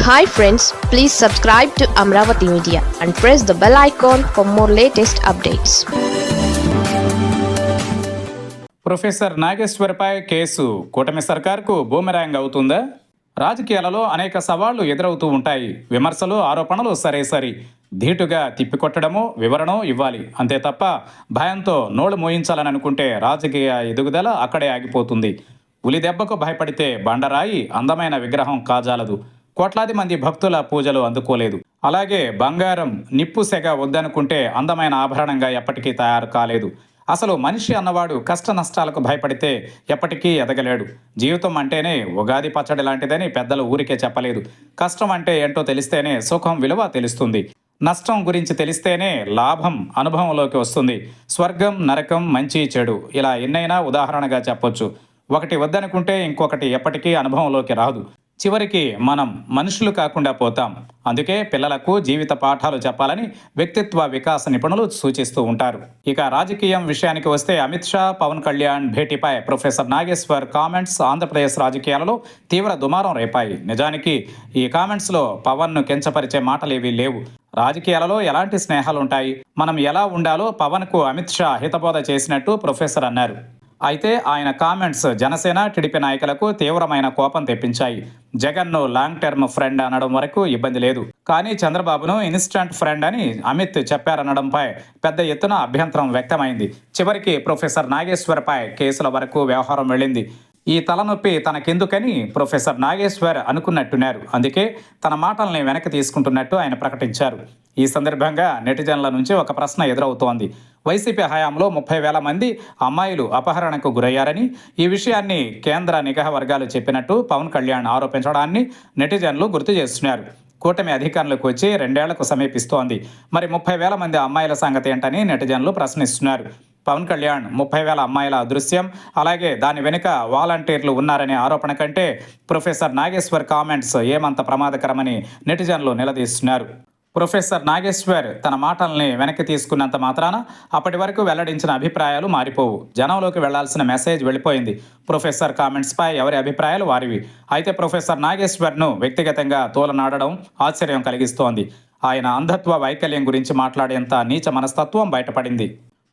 Hi friends, please subscribe to Amravati Media and press the bell icon for more latest updates. Professor నాగేశ్వర్పై కేసు కూటమి సర్కార్కు boomerang అవుతుందా? రాజకీయాలలో అనేక సవాళ్లు ఎదురవుతూ ఉంటాయి. విమర్శలు, ఆరోపణలు సరే ధీటుగా తిప్పికొట్టడము, వివరణ ఇవ్వాలి. అంతే తప్ప భయంతో నోళ్లు మోయించాలని అనుకుంటే రాజకీయ ఎదుగుదల అక్కడే ఆగిపోతుంది. ఉలి దెబ్బకు భయపడితే బండరాయి అందమైన విగ్రహం కాజాలదు. కోట్లాది మంది భక్తుల పూజలు అందుకోలేదు. అలాగే బంగారం నిప్పు సెగ వద్దనుకుంటే అందమైన ఆభరణంగా ఎప్పటికీ తయారు కాలేదు. అసలు మనిషి అన్నవాడు కష్ట నష్టాలకు భయపడితే ఎప్పటికీ ఎదగలేడు. జీవితం అంటేనే ఉగాది పచ్చడి లాంటిదని పెద్దలు ఊరికే చెప్పలేదు. కష్టం అంటే ఏంటో తెలిస్తేనే సుఖం విలువ తెలుస్తుంది. నష్టం గురించి తెలిస్తేనే లాభం అనుభవంలోకి వస్తుంది. స్వర్గం, నరకం, మంచి, చెడు ఇలా ఎన్నైనా ఉదాహరణగా చెప్పొచ్చు. ఒకటి వద్దనుకుంటే ఇంకొకటి ఎప్పటికీ అనుభవంలోకి రాదు. చివరికి మనం మనుషులు కాకుండా పోతాం. అందుకే పిల్లలకు జీవిత పాఠాలు చెప్పాలని వ్యక్తిత్వ వికాస నిపుణులు సూచిస్తూ ఉంటారు. ఇక రాజకీయం విషయానికి వస్తే అమిత్ షా, పవన్ కళ్యాణ్ భేటీపై ప్రొఫెసర్ నాగేశ్వర్ కామెంట్స్ ఆంధ్రప్రదేశ్ రాజకీయాలలో తీవ్ర దుమారం రేపాయి. నిజానికి ఈ కామెంట్స్లో పవన్ను కించపరిచే మాటలేవీ లేవు. రాజకీయాలలో ఎలాంటి స్నేహాలుంటాయి, మనం ఎలా ఉండాలో పవన్కు అమిత్ షా హితబోధ చేసినట్టు ప్రొఫెసర్ అన్నారు. అయితే ఆయన కామెంట్స్ జనసేన, టీడీపీ నాయకులకు తీవ్రమైన కోపం తెప్పించాయి. జగన్ను లాంగ్ టర్మ్ ఫ్రెండ్ అనడం వరకు ఇబ్బంది లేదు, కానీ చంద్రబాబును ఇన్స్టంట్ ఫ్రెండ్ అని అమిత్ చెప్పారనడంపై పెద్ద ఎత్తున అభ్యంతరం వ్యక్తమైంది. చివరికి ప్రొఫెసర్ నాగేశ్వర్పై కేసుల వరకు వ్యవహారం వెళ్ళింది. ఈ తలనొప్పి తనకెందుకని ప్రొఫెసర్ నాగేశ్వర్ అనుకున్నట్టున్నారు. అందుకే తన మాటల్ని వెనక్కి తీసుకుంటున్నట్టు ఆయన ప్రకటించారు. ఈ సందర్భంగా నెటిజన్ల నుంచి ఒక ప్రశ్న ఎదురవుతోంది. వైసీపీ హయాంలో 30,000 మంది అమ్మాయిలు అపహరణకు గురయ్యారని, ఈ విషయాన్ని కేంద్ర నిఘా వర్గాలు చెప్పినట్టు పవన్ కళ్యాణ్ ఆరోపించడాన్ని నెటిజన్లు గుర్తు చేస్తున్నారు. కూటమి అధికారులకు వచ్చి 2 ఏళ్లకు సమీపిస్తోంది. మరి 30,000 మంది అమ్మాయిల సంగతి ఏంటని నెటిజన్లు ప్రశ్నిస్తున్నారు. పవన్ కళ్యాణ్ 30,000 అమ్మాయిల అదృశ్యం, అలాగే దాని వెనుక వాలంటీర్లు ఉన్నారనే ఆరోపణ కంటే ప్రొఫెసర్ నాగేశ్వర్ కామెంట్స్ ఏమంత ప్రమాదకరమని నెటిజన్లు నిలదీస్తున్నారు. ప్రొఫెసర్ నాగేశ్వర్ తన మాటల్ని వెనక్కి తీసుకున్నంత మాత్రాన అప్పటి వరకు వెల్లడించిన అభిప్రాయాలు మారిపోవు. జనంలోకి వెళ్లాల్సిన మెసేజ్ వెళ్ళిపోయింది. ప్రొఫెసర్ కామెంట్స్పై ఎవరి అభిప్రాయాలు వారివి. అయితే ప్రొఫెసర్ నాగేశ్వర్ను వ్యక్తిగతంగా తోలనాడడం ఆశ్చర్యం కలిగిస్తోంది. ఆయన అంధత్వ వైకల్యం గురించి మాట్లాడేంత నీచ మనస్తత్వం బయటపడింది.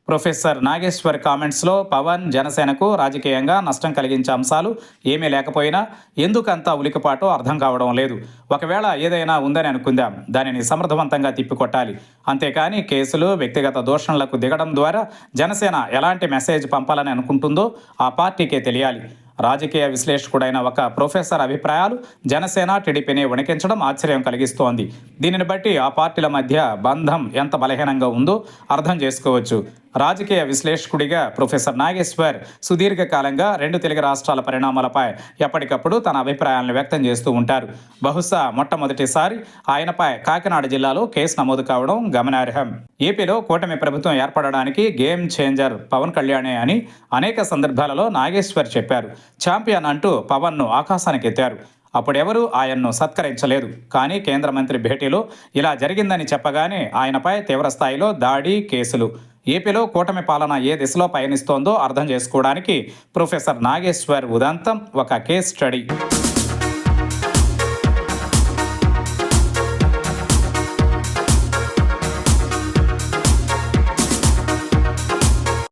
ప్రొఫెసర్ నాగేశ్వర్ కామెంట్స్లో పవన్, జనసేనకు రాజకీయంగా నష్టం కలిగించే అంశాలు ఏమీ లేకపోయినా ఎందుకంత ఉలికిపాటో అర్థం కావడం లేదు. ఒకవేళ ఏదైనా ఉందని అనుకుందాం, దానిని సమర్థవంతంగా తిప్పికొట్టాలి. అంతేకాని కేసులు, వ్యక్తిగత దూషణలకు దిగడం ద్వారా జనసేన ఎలాంటి మెసేజ్ పంపాలని అనుకుంటుందో ఆ పార్టీకే తెలియాలి. రాజకీయ విశ్లేషకుడైన ఒక ప్రొఫెసర్ అభిప్రాయాలు జనసేన, టీడీపీని వణికించడం ఆశ్చర్యం కలిగిస్తోంది. దీనిని బట్టి ఆ పార్టీల మధ్య బంధం ఎంత బలహీనంగా ఉందో అర్థం చేసుకోవచ్చు. రాజకీయ విశ్లేషకుడిగా ప్రొఫెసర్ నాగేశ్వర్ సుదీర్ఘకాలంగా 2 తెలుగు రాష్ట్రాల పరిణామాలపై ఎప్పటికప్పుడు తన అభిప్రాయాలను వ్యక్తం చేస్తూ ఉంటారు. బహుశా మొట్టమొదటిసారి ఆయనపై కాకినాడ జిల్లాలో కేసు నమోదు కావడం గమనార్హం. ఏపీలో కూటమి ప్రభుత్వం ఏర్పడడానికి గేమ్ చేంజర్ పవన్ కళ్యాణే అని అనేక సందర్భాలలో నాగేశ్వర్ చెప్పారు. ఛాంపియన్ అంటూ పవన్ను ఆకాశానికి ఎత్తారు. అప్పుడెవరూ ఆయన్ను సత్కరించలేదు. కానీ కేంద్ర మంత్రి భేటీలో ఇలా జరిగిందని చెప్పగానే ఆయనపై తీవ్రస్థాయిలో దాడి, కేసులు. ఏపీలో కూటమి పాలన ఏ దిశలో పయనిస్తోందో అర్థం చేసుకోవడానికి ప్రొఫెసర్ నాగేశ్వర్ ఉదంతం ఒక కేస్ స్టడీ.